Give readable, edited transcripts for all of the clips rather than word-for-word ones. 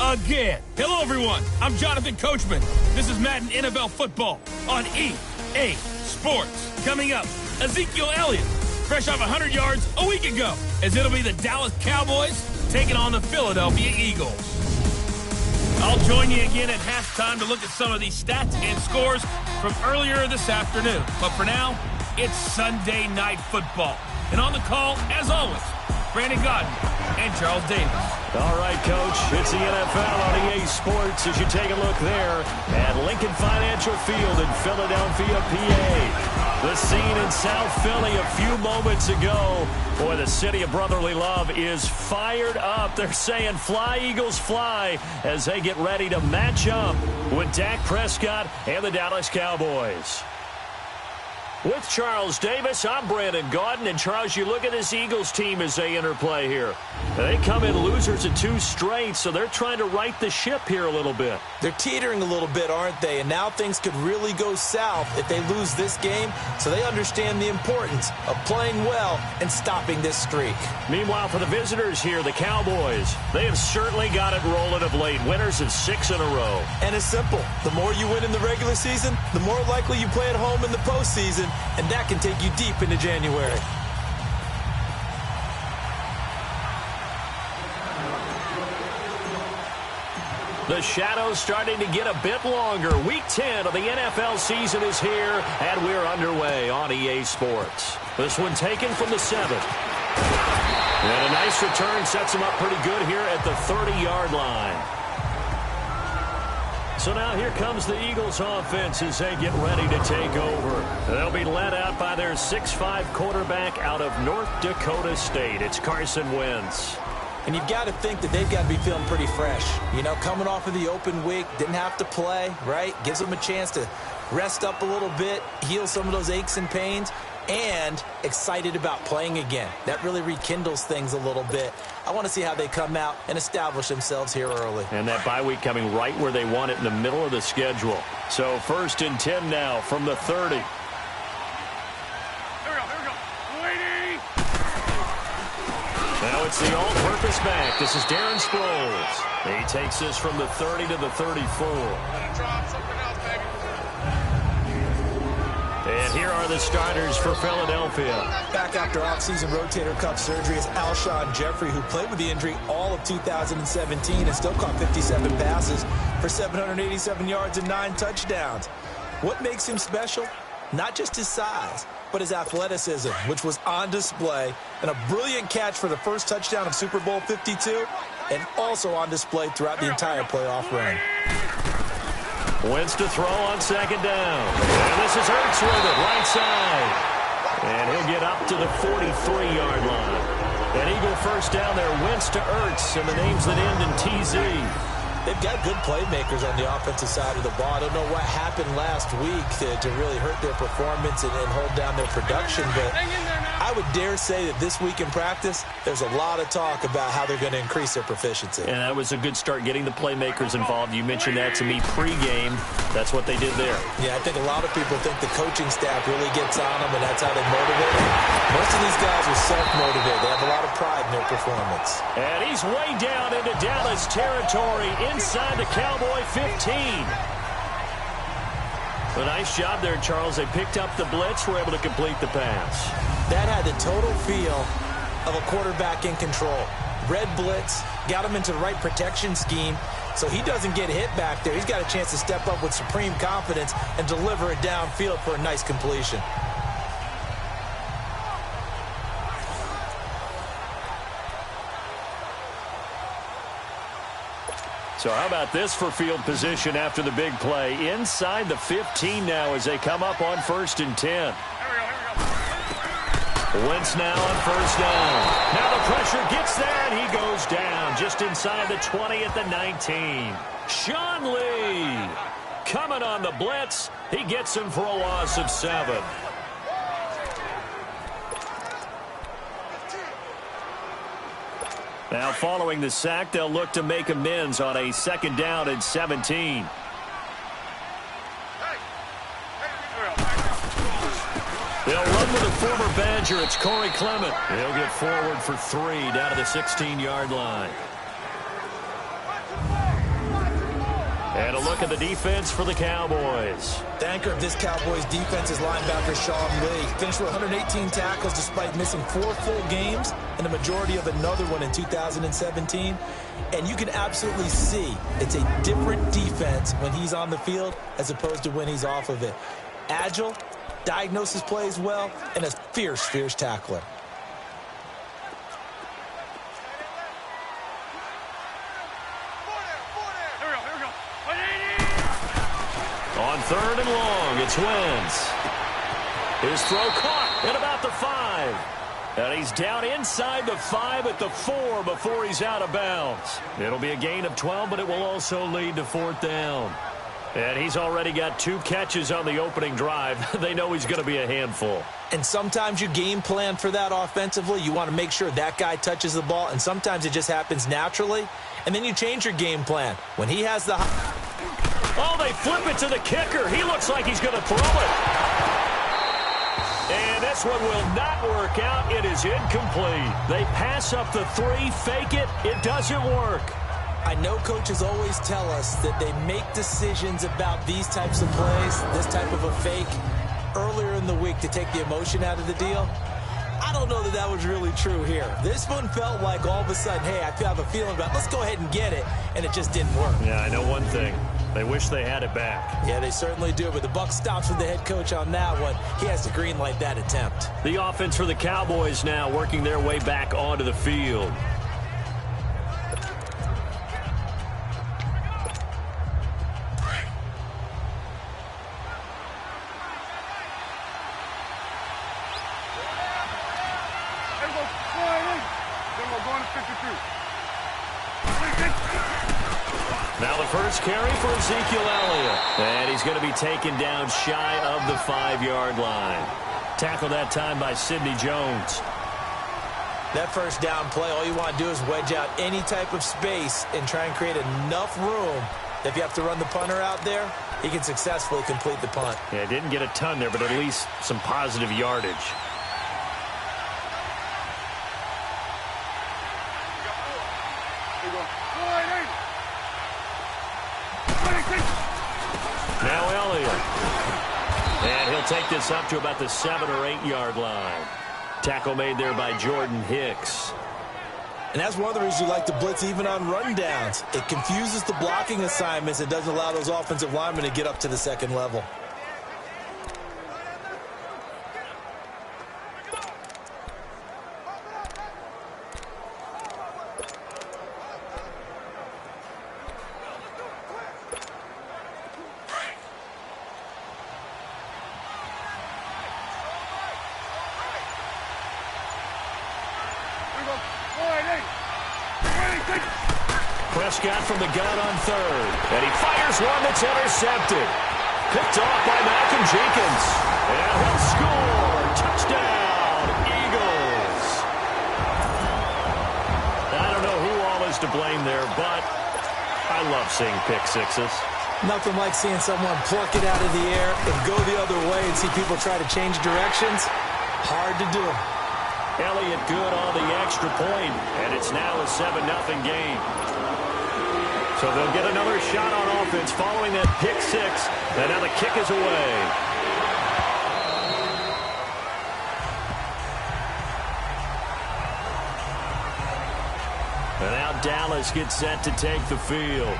again. Hello, everyone. I'm Jonathan Coachman. This is Madden NFL Football on EA Sports. Coming up, Ezekiel Elliott, fresh off 100 yards a week ago, as it'll be the Dallas Cowboys taking on the Philadelphia Eagles. I'll join you again at halftime to look at some of these stats and scores from earlier this afternoon. But for now, it's Sunday Night Football. And on the call, as always, Brandon Godden and Charles Davis. All right, Coach, it's the NFL on EA Sports as you take a look there at Lincoln Financial Field in Philadelphia, PA. The scene in South Philly a few moments ago. Boy, the city of brotherly love is fired up. They're saying fly, Eagles, fly, as they get ready to match up with Dak Prescott and the Dallas Cowboys. With Charles Davis, I'm Brandon Gaudin. And, Charles, you look at this Eagles team as they interplay here. They come in losers of 2 straight, so they're trying to right the ship here a little bit. They're teetering a little bit, aren't they? And now things could really go south if they lose this game, so they understand the importance of playing well and stopping this streak. Meanwhile, for the visitors here, the Cowboys, they have certainly got it rolling of late. Winners of 6 in a row. And it's simple. The more you win in the regular season, the more likely you play at home in the postseason, and that can take you deep into January. The shadow's starting to get a bit longer. Week 10 of the NFL season is here, and we're underway on EA Sports. This one taken from the 7th. And a nice return sets them up pretty good here at the 30-yard line. So now here comes the Eagles offense as they get ready to take over. They'll be led out by their 6'5 quarterback out of North Dakota State. It's Carson Wentz. And you've got to think that they've got to be feeling pretty fresh. You know, coming off of the open week, didn't have to play, right? Gives them a chance to rest up a little bit, heal some of those aches and pains, and excited about playing again. That really rekindles things a little bit. I want to see how they come out and establish themselves here early. And that bye week coming right where they want it in the middle of the schedule. So 1st and 10 now from the 30. Now it's the all-purpose back. This is Darren Sproles. He takes this from the 30 to the 34. And here are the starters for Philadelphia. Back after off-season rotator cuff surgery is Alshon Jeffrey, who played with the injury all of 2017 and still caught 57 passes for 787 yards and 9 touchdowns. What makes him special? Not just his size, but his athleticism, which was on display, and a brilliant catch for the first touchdown of Super Bowl 52, and also on display throughout the entire playoff run. Wentz to throw on 2nd down. And this is Ertz with it, right side. And he'll get up to the 43-yard line. An Eagle first down there, Wentz to Ertz, and the names that end in TZ. They've got good playmakers on the offensive side of the ball. I don't know what happened last week to really hurt their performance and hold down their production, but I would dare say that this week in practice, there's a lot of talk about how they're going to increase their proficiency. And that was a good start getting the playmakers involved. You mentioned that to me pregame. That's what they did there. Yeah, I think a lot of people think the coaching staff really gets on them, and that's how they motivate them. Most of these guys are self-motivated. They have a lot of pride in their performance. And he's way down into Dallas territory inside the Cowboy 15. A nice job there, Charles. They picked up the blitz, were able to complete the pass. That had the total feel of a quarterback in control. Red blitz, got him into the right protection scheme, so he doesn't get hit back there. He's got a chance to step up with supreme confidence and deliver it downfield for a nice completion. So how about this for field position after the big play? Inside the 15 now as they come up on 1st and 10. Wentz now on 1st down. Now the pressure gets there, and he goes down just inside the 20 at the 19. Sean Lee coming on the blitz. He gets him for a loss of 7. Now following the sack, they'll look to make amends on a 2nd down and 17. They'll run with a former Badger. It's Corey Clement. He'll get forward for 3 down to the 16-yard line. look at the defense for the Cowboys. The anchor of this Cowboys defense is linebacker Sean Lee. Finished with 118 tackles despite missing 4 full games and the majority of another one in 2017. And you can absolutely see it's a different defense when he's on the field as opposed to when he's off of it. Agile, diagnoses plays well, and a fierce, fierce tackler. On 3rd and long, it's Wentz. His throw caught at about the 5. And he's down inside the 5 at the 4 before he's out of bounds. It'll be a gain of 12, but it will also lead to 4th down. And he's already got 2 catches on the opening drive. They know he's going to be a handful. And sometimes you game plan for that offensively. You want to make sure that guy touches the ball, and sometimes it just happens naturally. And then you change your game plan. When he has the... Oh, they flip it to the kicker. He looks like he's going to throw it. And this one will not work out. It is incomplete. They pass up the 3, fake it. It doesn't work. I know coaches always tell us that they make decisions about these types of plays, this type of a fake, earlier in the week to take the emotion out of the deal. I don't know that that was really true here. This one felt like all of a sudden, hey, I have a feeling about, let's go ahead and get it, and it just didn't work. Yeah, I know one thing. They wish they had it back. Yeah, they certainly do, but the buck stops with the head coach on that one. He has to green light that attempt. The offense for the Cowboys now working their way back onto the field. Now the first carry for Ezekiel Elliott. And he's going to be taken down shy of the 5-yard line. Tackled that time by Sidney Jones. That first down play, all you want to do is wedge out any type of space and try and create enough room that if you have to run the punter out there, he can successfully complete the punt. Yeah, didn't get a ton there, but at least some positive yardage. Now Elliott. And he'll take this up to about the 7- or 8-yard line. Tackle made there by Jordan Hicks. And that's one of the reasons you like to blitz even on rundowns. It confuses the blocking assignments. It doesn't allow those offensive linemen to get up to the second level. Prescott from the gun on 3rd. And he fires one that's intercepted. Picked off by Malcolm Jenkins. And he'll score. Touchdown, Eagles. I don't know who all is to blame there, but I love seeing pick sixes. Nothing like seeing someone pluck it out of the air and go the other way and see people try to change directions. Hard to do. Elliott good on the extra point, and it's now a 7-0 game. So they'll get another shot on offense following that pick 6, and now the kick is away. And now Dallas gets set to take the field.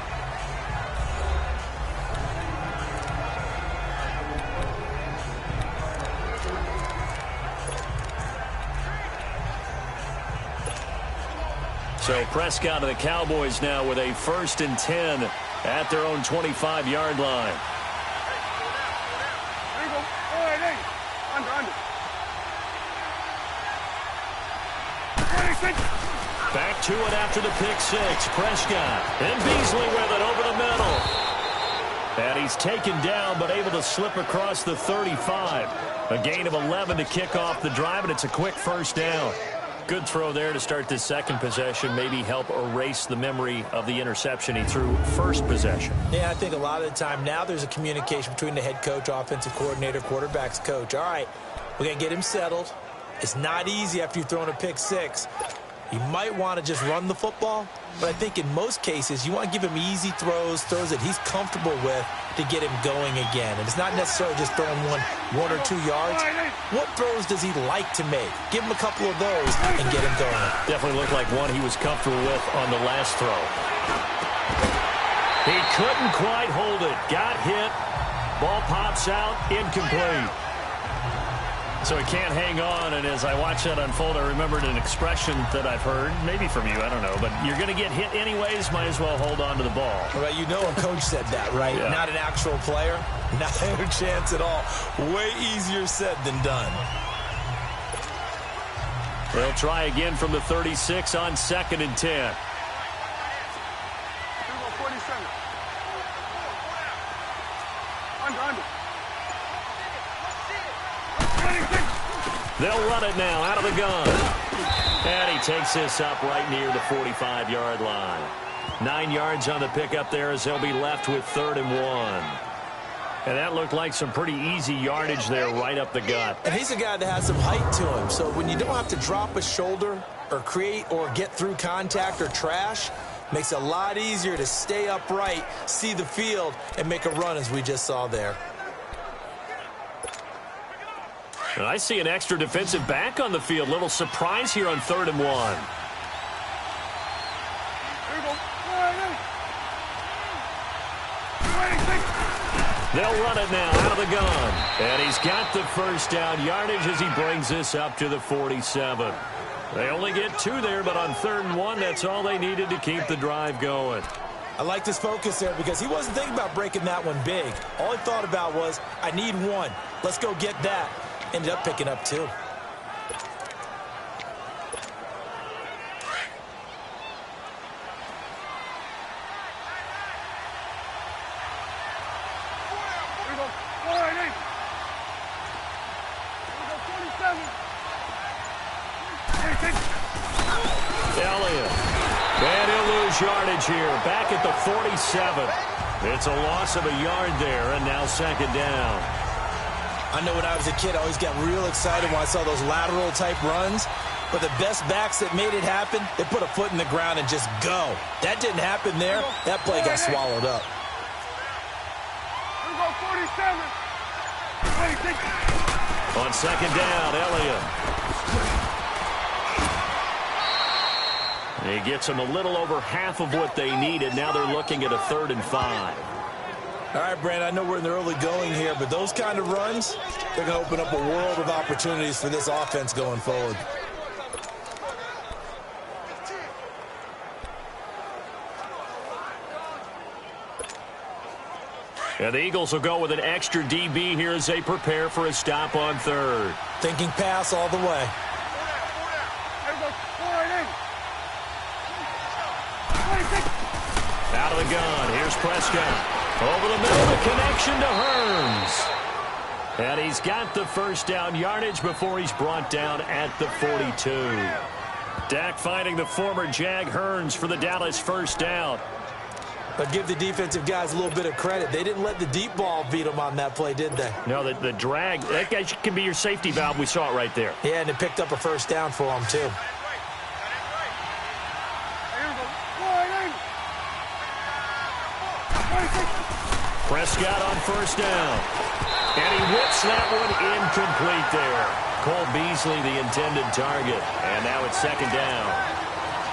So Prescott of the Cowboys now with a 1st and 10 at their own 25-yard line. Back to it after the pick 6. Prescott and Beasley with it over the middle. And he's taken down but able to slip across the 35. A gain of 11 to kick off the drive, and it's a quick 1st down. Good throw there to start this second possession. Maybe help erase the memory of the interception he threw first possession. Yeah, I think a lot of the time now there's a communication between the head coach, offensive coordinator, quarterback's coach. All right, we're going to get him settled. It's not easy after you've thrown a pick 6. You might want to just run the football, but I think in most cases you want to give him easy throws that he's comfortable with to get him going again. And it's not necessarily just throwing one or 2 yards. What throws does he like to make? Give him a couple of those and get him going. Definitely looked like one he was comfortable with on the last throw. He couldn't quite hold it. Got hit. Ball pops out. Incomplete. So he can't hang on, and as I watch that unfold, I remembered an expression that I've heard, maybe from you, I don't know, but you're going to get hit anyways, might as well hold on to the ball. Well, you know a coach said that, right? Yeah. Not an actual player. Not a chance at all. Way easier said than done. They'll try again from the 36 on 2nd and 10. They'll run it now out of the gun. And he takes this up right near the 45-yard line. 9 yards on the pickup there as they'll be left with 3rd and 1. And that looked like some pretty easy yardage there right up the gut. And he's a guy that has some height to him. So when you don't have to drop a shoulder or create or get through contact or trash, makes it a lot easier to stay upright, see the field, and make a run as we just saw there. And I see an extra defensive back on the field. Little surprise here on 3rd and 1. They'll run it now out of the gun. And he's got the first down yardage as he brings this up to the 47. They only get 2 there, but on 3rd and 1, that's all they needed to keep the drive going. I like his focus there because he wasn't thinking about breaking that one big. All he thought about was, I need 1. Let's go get that. Ended up picking up 2. Elliott. And he'll lose yardage here. Back at the 47. It's a loss of a yard there, and now 2nd down. I know when I was a kid, I always got real excited when I saw those lateral-type runs. But the best backs that made it happen, they put a foot in the ground and just go. That didn't happen there. That play got swallowed up. On 2nd down, Elliott. He gets them a little over half of what they needed. Now they're looking at a 3rd and 5. All right, Brand, I know we're in the early going here, but those kind of runs, they're going to open up a world of opportunities for this offense going forward. And the Eagles will go with an extra DB here as they prepare for a stop on 3rd. Thinking pass all the way. Out of the gun. Here's Prescott. Over the middle, the connection to Hearns. And he's got the first down yardage before he's brought down at the 42. Dak finding the former Jag Hearns for the Dallas first down. But give the defensive guys a little bit of credit. They didn't let the deep ball beat them on that play, did they? No, the drag, that guy can be your safety valve. We saw it right there. Yeah, and it picked up a first down for them, too. Prescott on first down. And he whips that one incomplete there. Cole Beasley, the intended target. And now it's 2nd down.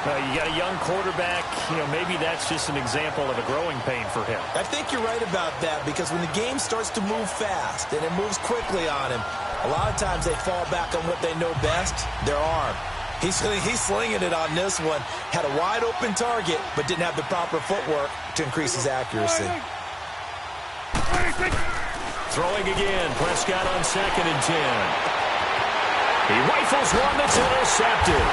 You got a young quarterback. Maybe that's just an example of a growing pain for him. I think you're right about that because when the game starts to move fast and it moves quickly on him, a lot of times they fall back on what they know best, their arm. He's slinging it on this one. Had a wide-open target, but didn't have the proper footwork to increase his accuracy. Throwing again. Prescott on 2nd and 10. He rifles one that's intercepted.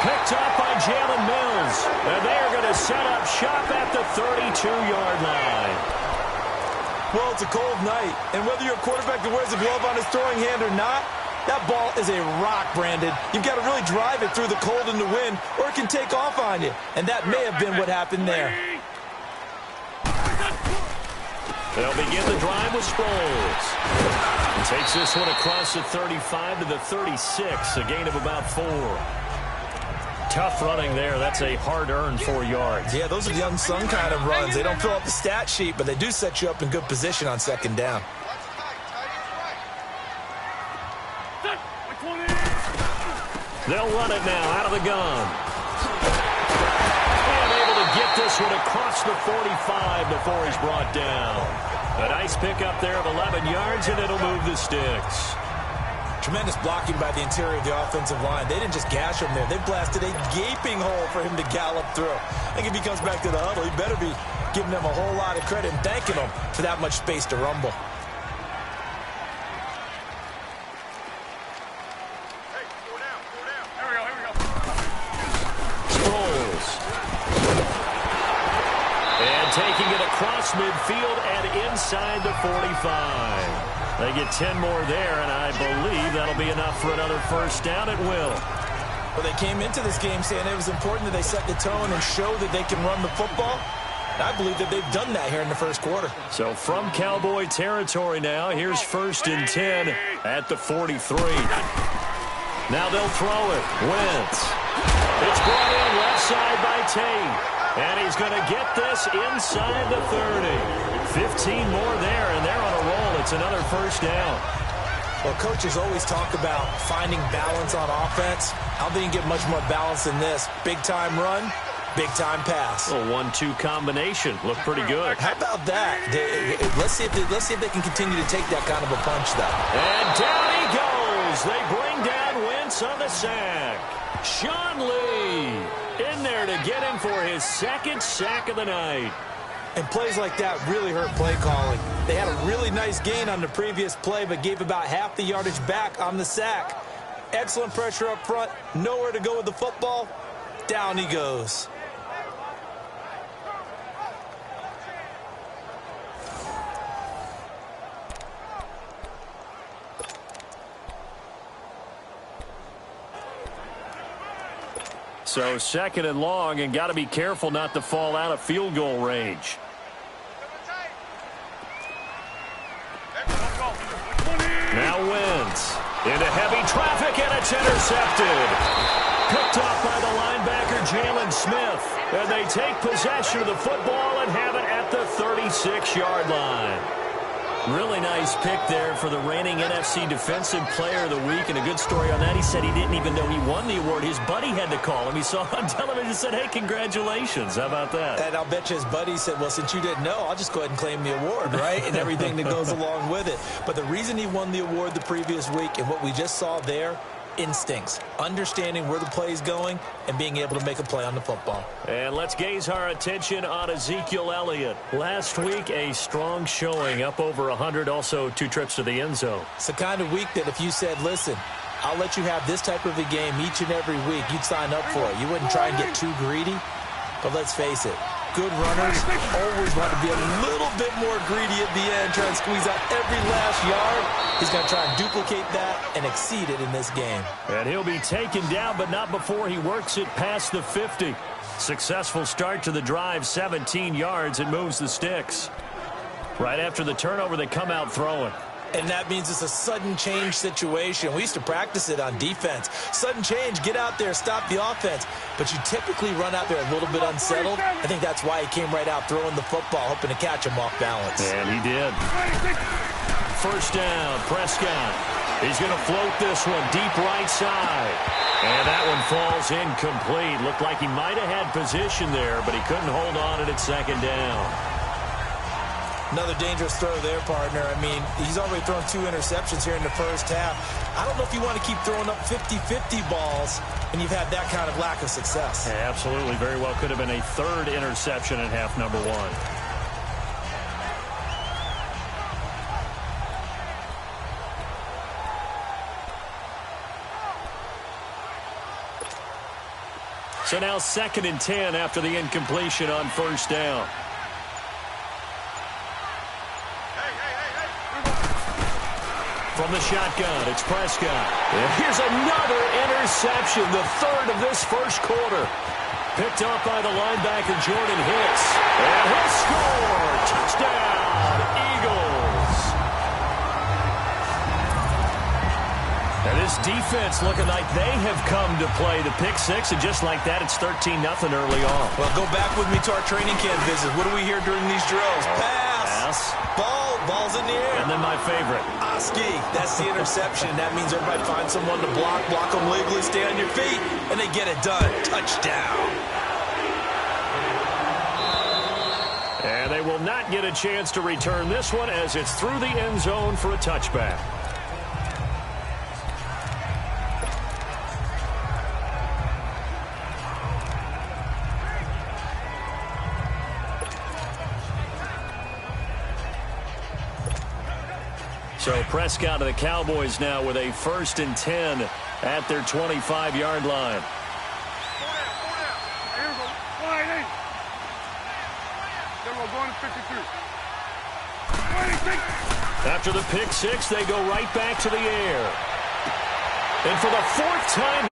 Picked up by Jalen Mills. And they are going to set up shop at the 32-yard line. Well, it's a cold night. And whether you're a quarterback that wears a glove on his throwing hand or not, that ball is a rock, Brandon. You've got to really drive it through the cold and the wind, or it can take off on you. And that may have been what happened there. They'll begin the drive with Sproles. He takes this one across the 35 to the 36, a gain of about 4. Tough running there. That's a hard-earned 4 yards. Yeah, those are young son kind of runs. They don't fill up the stat sheet, but they do set you up in good position on second down. They'll run it now out of the gun. And able to get this one across the 45 before he's brought down. A nice pickup there of 11 yards, and it'll move the sticks. Tremendous blocking by the interior of the offensive line. They didn't just gash him there. They blasted a gaping hole for him to gallop through. I think if he comes back to the huddle, he better be giving them a whole lot of credit and thanking them for that much space to rumble. Taking it across midfield and inside the 45. They get 10 more there, and I believe that'll be enough for another first down at will. Well, they came into this game saying it was important that they set the tone and show that they can run the football. And I believe that they've done that here in the first quarter. So from Cowboy territory now, here's 1st and 10 at the 43. Now they'll throw it. Wentz. It's brought in left side by Tate. And he's going to get this inside the 30. 15 more there, and they're on a roll. It's another first down. Well, coaches always talk about finding balance on offense. I don't think you get much more balance than this. Big-time run, big-time pass. A 1-2 combination. Looked pretty good. How about that? Let's see if they can continue to take that kind of a punch, though. And down he goes. They bring down Wentz on the sack. Sean Lee in there to get him for his 2nd sack of the night. And plays like that really hurt play calling. They had a really nice gain on the previous play, but gave about half the yardage back on the sack. Excellent pressure up front. Nowhere to go with the football. Down he goes. So 2nd and long, and got to be careful not to fall out of field goal range. Now Wentz into heavy traffic, and it's intercepted. Picked off by the linebacker Jalen Smith. And they take possession of the football and have it at the 36-yard line. Really nice pick there for the reigning NFC Defensive Player of the Week. And a good story on that. He said he didn't even know he won the award. His buddy had to call him. He saw him on television and said, hey, congratulations. How about that? And I'll bet you his buddy said, well, since you didn't know, I'll just go ahead and claim the award, right? And everything that goes along with it. But the reason he won the award the previous week and what we just saw there, instincts, understanding where the play is going, and being able to make a play on the football. And let's gaze our attention on Ezekiel Elliott. Last week, a strong showing, up over 100, also 2 trips to the end zone. It's the kind of week that if you said, listen, I'll let you have this type of a game each and every week, you'd sign up for it. You wouldn't try and get too greedy, but let's face it, good runners always want to be a little bit more greedy at the end, try and squeeze out every last yard. He's going to try and duplicate that and exceed it in this game. And he'll be taken down, but not before he works it past the 50. Successful start to the drive, 17 yards, and moves the sticks. Right after the turnover, they come out throwing. And that means it's a sudden change situation. We used to practice it on defense. Sudden change, get out there, stop the offense. But you typically run out there a little bit unsettled. I think that's why he came right out throwing the football, hoping to catch him off balance. And he did. First down, Prescott. He's going to float this one deep right side. And that one falls incomplete. Looked like he might have had position there, but he couldn't hold on at 2nd down. Another dangerous throw there, partner. I mean, he's already thrown 2 interceptions here in the first half. I don't know if you want to keep throwing up 50-50 balls when you've had that kind of lack of success. Yeah, absolutely. Very well could have been a 3rd interception in half number 1. So now 2nd and 10 after the incompletion on first down. From the shotgun, it's Prescott. And here's another interception, the 3rd of this first quarter. Picked up by the linebacker, Jordan Hicks. And he'll score! Touchdown, Eagles! And this defense defense looking like they have come to play. The pick six, and just like that, it's 13-0 early on. Well, go back with me to our training camp visit. What do we hear during these drills? Pass. Ball's in the air. And then my favorite. Oski, that's the interception. That means everybody finds someone to block them legally, stay on your feet, and they get it done. Touchdown. And they will not get a chance to return this one as it's through the end zone for a touchback. So Prescott to the Cowboys now with a 1st and 10 at their 25-yard line. After the pick six, they go right back to the air. And for the 4th time